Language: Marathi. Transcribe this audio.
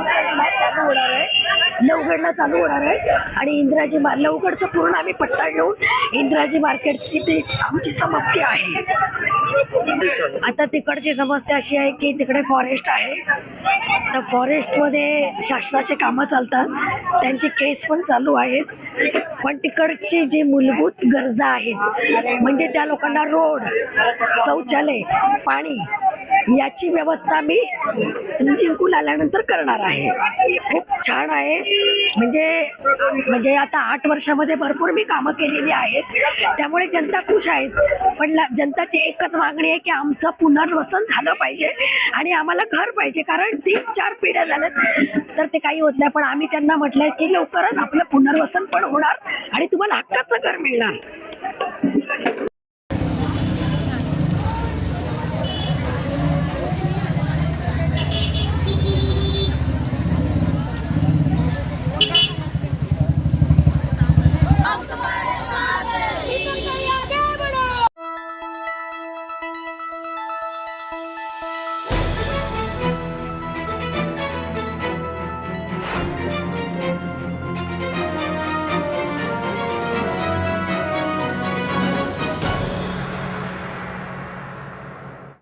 चालू होणार आहे, लवगडला चालू होणार आहे आणि इंद्राजी लवगडचा पूर्ण आम्ही पट्टा घेऊन इंद्राजी मार्केटची ती आमची समाप्ती आहे. आता तिकडची समस्या अशी आहे की तिकडे फॉरेस्ट आहे, तर फॉरेस्ट मध्ये शासनाचे कामं चालतात, त्यांची केस पण चालू आहेत. पण तिकडची जी मूलभूत गरजा आहेत म्हणजे त्या लोकांना रोड, शौचालय, पाणी याची व्यवस्था मी जिंकून आल्यानंतर करणार आहे. खूप छान आहे. म्हणजे आता 8 वर्षामध्ये भरपूर मी कामं केलेली आहेत, त्यामुळे जनता खुश आहेत. पण जनताची एकच मागणी आहे की आमचं पुनर्वसन झालं पाहिजे आणि आम्हाला घर पाहिजे, कारण 3-4 पिढ्या झाल्यात तर ते काही होत नाही. पण आम्ही त्यांना म्हटलंय की लवकरच आपलं पुनर्वसन पण होणार आणि तुम्हाला हक्काचं घर मिळणार.